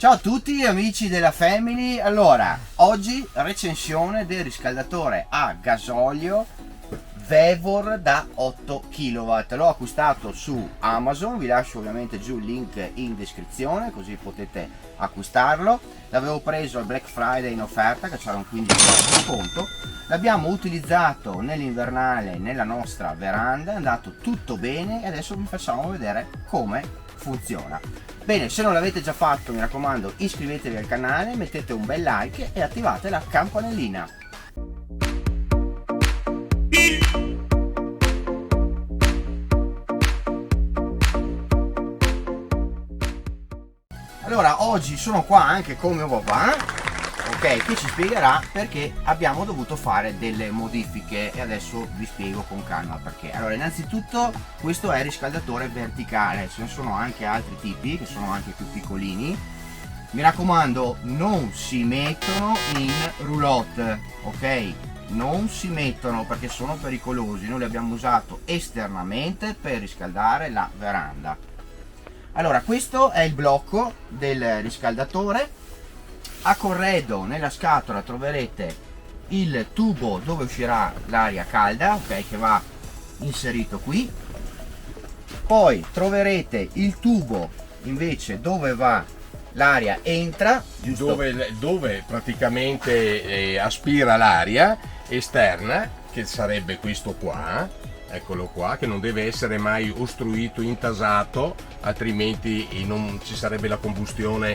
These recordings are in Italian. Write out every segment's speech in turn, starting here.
Ciao a tutti amici della Family. Allora, oggi recensione del riscaldatore a gasolio Vevor da 8 kW. L'ho acquistato su Amazon, vi lascio ovviamente giù il link in descrizione così potete acquistarlo. L'avevo preso al Black Friday in offerta, che c'era un 15% di sconto. L'abbiamo utilizzato nell'invernale nella nostra veranda, è andato tutto bene e adesso vi facciamo vedere come funziona. Bene, se non l'avete già fatto mi raccomando iscrivetevi al canale, mettete un bel like e attivate la campanellina. Allora, oggi sono qua anche con mio papà, ok, che ci spiegherà perché abbiamo dovuto fare delle modifiche e adesso vi spiego con calma perché. Allora, innanzitutto questo è il riscaldatore verticale, ce ne sono anche altri tipi che sono anche più piccolini. Mi raccomando, non si mettono in roulotte, ok? Non si mettono perché sono pericolosi. Noi li abbiamo usato esternamente per riscaldare la veranda. Allora, questo è il blocco del riscaldatore. A corredo nella scatola troverete il tubo dove uscirà l'aria calda, ok, che va inserito qui. Poi troverete il tubo invece dove va l'aria entra, giusto? Dove praticamente aspira l'aria esterna, che sarebbe questo qua. Eccolo qua, che non deve essere mai ostruito, intasato, altrimenti non ci sarebbe la combustione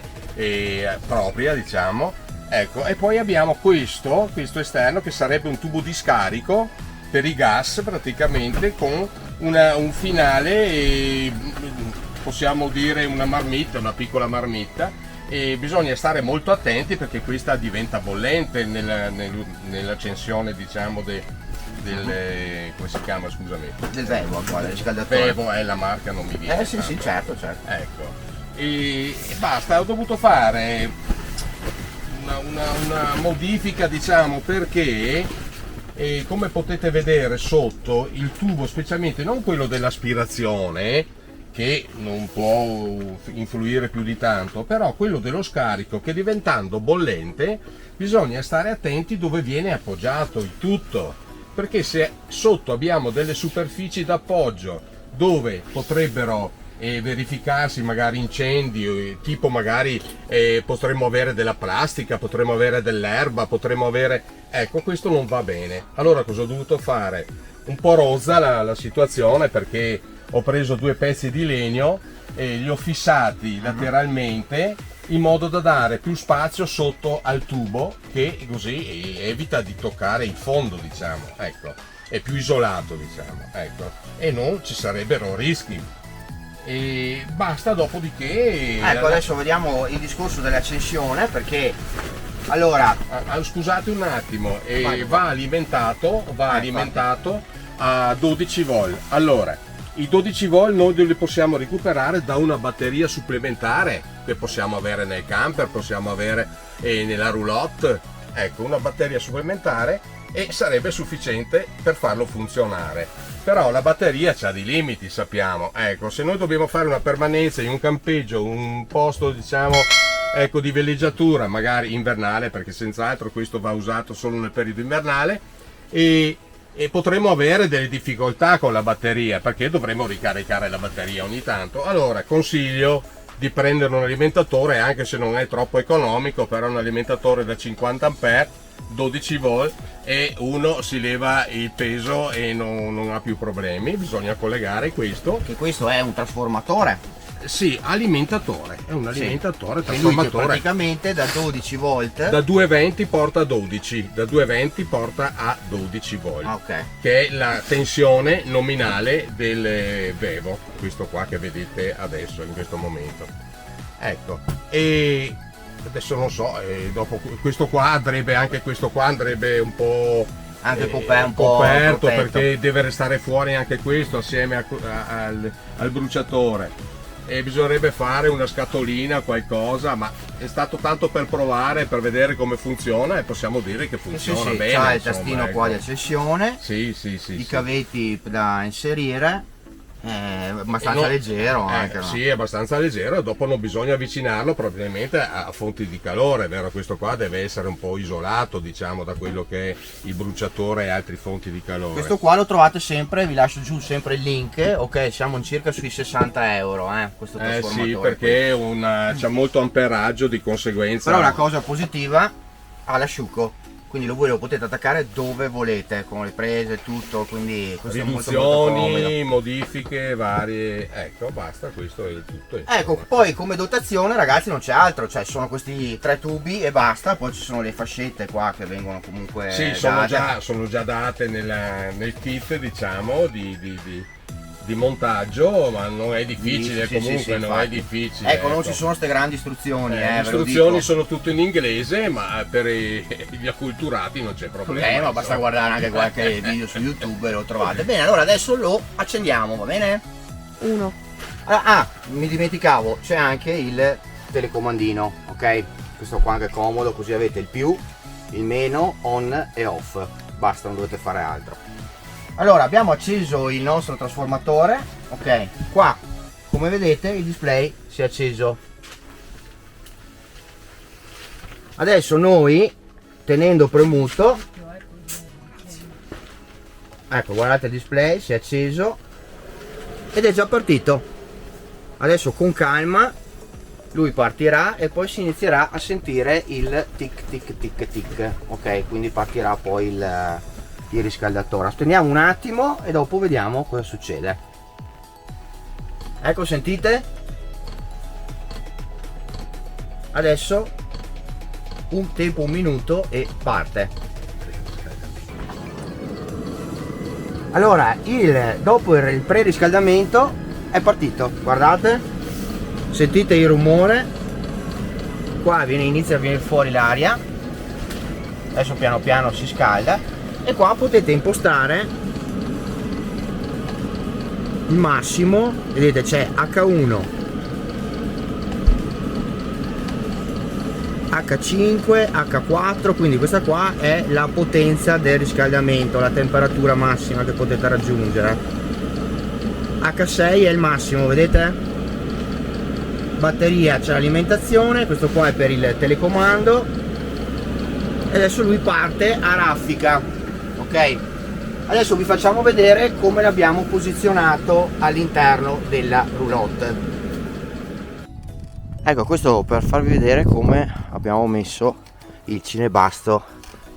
propria, diciamo. Ecco, e poi abbiamo questo esterno che sarebbe un tubo di scarico per i gas, praticamente con un finale, possiamo dire una marmitta, una piccola marmitta, e bisogna stare molto attenti perché questa diventa bollente nell'accensione, diciamo, come si chiama, scusami? Del Vevor, il riscaldatore. Vevor è la marca, non mi viene. Sì, sì, certo. Ecco, e basta, ho dovuto fare una modifica, diciamo, perché come potete vedere sotto il tubo, specialmente non quello dell'aspirazione, che non può influire più di tanto, però quello dello scarico, che diventando bollente bisogna stare attenti dove viene appoggiato il tutto, perché se sotto abbiamo delle superfici d'appoggio dove potrebbero verificarsi magari incendi, tipo magari potremmo avere della plastica, potremmo avere dell'erba, potremmo avere, ecco, questo non va bene. Allora cosa ho dovuto fare? Un po' rozza la situazione, perché ho preso 2 pezzi di legno e li ho fissati lateralmente in modo da dare più spazio sotto al tubo, che così evita di toccare il fondo, diciamo, ecco, è più isolato, diciamo, ecco, e non ci sarebbero rischi. E basta, dopodiché ecco, adesso vediamo il discorso dell'accensione, perché allora scusate un attimo, va alimentato a 12 volt. Allora, i 12 volt noi li possiamo recuperare da una batteria supplementare che possiamo avere nel camper, possiamo avere nella roulotte, ecco, una batteria supplementare, e sarebbe sufficiente per farlo funzionare. Però la batteria ha dei limiti, sappiamo. Ecco, se noi dobbiamo fare una permanenza in un campeggio, un posto, diciamo, ecco, di villeggiatura, magari invernale, perché senz'altro questo va usato solo nel periodo invernale, e potremo avere delle difficoltà con la batteria, perché dovremo ricaricare la batteria ogni tanto. Allora consiglio di prendere un alimentatore, anche se non è troppo economico, però un alimentatore da 50 A, 12 volt, e uno si leva il peso e non ha più problemi. Bisogna collegare questo, che questo è un trasformatore. Sì, alimentatore, è un alimentatore, sì, trasformatore. Praticamente da 12 volt. Da 220 porta a 12, da 220 porta a 12 volt, okay, che è la tensione nominale del Vevo, questo qua che vedete adesso, in questo momento. Ecco, e adesso non so, dopo questo qua andrebbe, anche questo qua andrebbe un po'... anche coperto, perché deve restare fuori anche questo assieme al bruciatore. E bisognerebbe fare una scatolina, qualcosa, ma è stato tanto per provare, per vedere come funziona, e possiamo dire che funziona bene. C'ha il tastino, ecco, qua di accensione, i cavetti da inserire, È abbastanza leggero anche, no? Sì, è abbastanza leggero, dopo non bisogna avvicinarlo probabilmente a fonti di calore, vero? Questo qua deve essere un po' isolato, diciamo, da quello che è il bruciatore e altre fonti di calore. Questo qua lo trovate sempre, vi lascio giù sempre il link, ok? Siamo circa sui 60 euro, questo trasformatore. Sì, perché c'ha molto amperaggio, di conseguenza. Però la cosa positiva, ha l'asciugo. Quindi voi lo potete attaccare dove volete, con le prese, tutto, quindi questo riduzioni, è molto comodo. modifiche varie, ecco, basta, questo è il tutto. Ecco, poi come dotazione ragazzi non c'è altro, cioè sono questi 3 tubi e basta, poi ci sono le fascette qua che vengono comunque sì, date. sono già date nel kit, diciamo, di montaggio, ma non è difficile, comunque non è difficile. Ecco, non ci sono queste grandi istruzioni. Le istruzioni sono tutte in inglese, ma per gli acculturati non c'è problema. Ma basta guardare anche qualche video su YouTube e lo trovate. Bene, allora adesso lo accendiamo, va bene? 1. Allora, mi dimenticavo, c'è anche il telecomandino, ok? Questo qua anche è comodo, così avete il più, il meno, on e off. Basta, non dovete fare altro. Allora abbiamo acceso il nostro trasformatore, ok, qua come vedete il display si è acceso. Adesso noi, tenendo premuto, ecco, guardate il display si è acceso ed è già partito. Adesso con calma lui partirà e poi si inizierà a sentire il tic tic tic tic, ok, quindi partirà poi il riscaldatore. Aspettiamo un attimo e dopo vediamo cosa succede. Ecco, sentite? Adesso un minuto e parte. Allora dopo il preriscaldamento è partito, guardate, sentite il rumore, qua inizia a venire fuori l'aria, adesso piano piano si scalda. E qua potete impostare il massimo, vedete c'è H1, H5, H4, quindi questa qua è la potenza del riscaldamento, la temperatura massima che potete raggiungere. H6 è il massimo, vedete? Batteria, c'è l'alimentazione, questo qua è per il telecomando e adesso lui parte a raffica. Ok, adesso vi facciamo vedere come l'abbiamo posizionato all'interno della roulotte. Ecco, questo per farvi vedere come abbiamo messo il cinebasto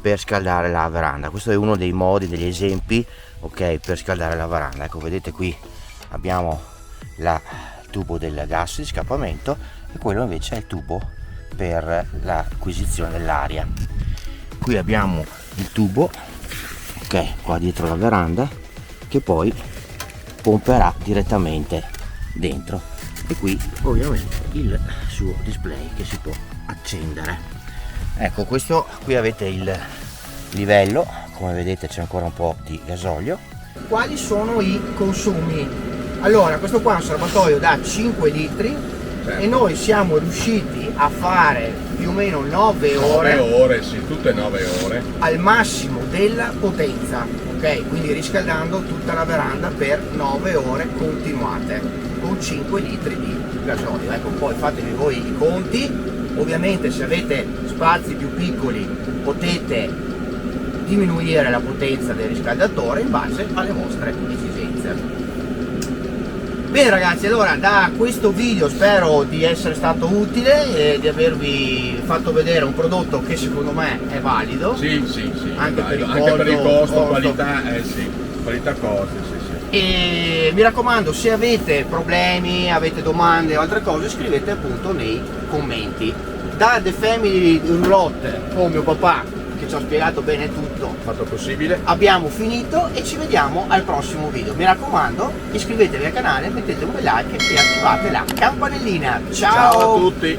per scaldare la veranda. Questo è uno dei modi, degli esempi, ok, per scaldare la veranda. Ecco, vedete qui abbiamo il tubo del gas di scappamento e quello invece è il tubo per l'acquisizione dell'aria. Qui abbiamo il tubo, ok, qua dietro la veranda, che poi pomperà direttamente dentro, e qui ovviamente il suo display che si può accendere. Ecco, questo qui avete il livello, come vedete c'è ancora un po' di gasolio. Quali sono i consumi? Allora, questo qua è un serbatoio da 5 litri e noi siamo riusciti a fare più o meno 9 ore. 9 ore, sì, tutte 9 ore. Al massimo della potenza, ok? Quindi riscaldando tutta la veranda per 9 ore continuate con 5 litri di gasolio. Ecco, poi fatevi voi i conti. Ovviamente se avete spazi più piccoli potete diminuire la potenza del riscaldatore in base alle vostre esigenze. Bene ragazzi, allora da questo video spero di essere stato utile e di avervi fatto vedere un prodotto che secondo me è valido. Sì, anche per il costo, qualità, sì, qualità costo, sì. E mi raccomando, se avete problemi, avete domande o altre cose, scrivete appunto nei commenti. Da The Family Roulotte con mio papà che ci ha spiegato bene tutto, fatto possibile, abbiamo finito e ci vediamo al prossimo video. Mi raccomando, iscrivetevi al canale, mettete un bel like e attivate la campanellina. Ciao a tutti.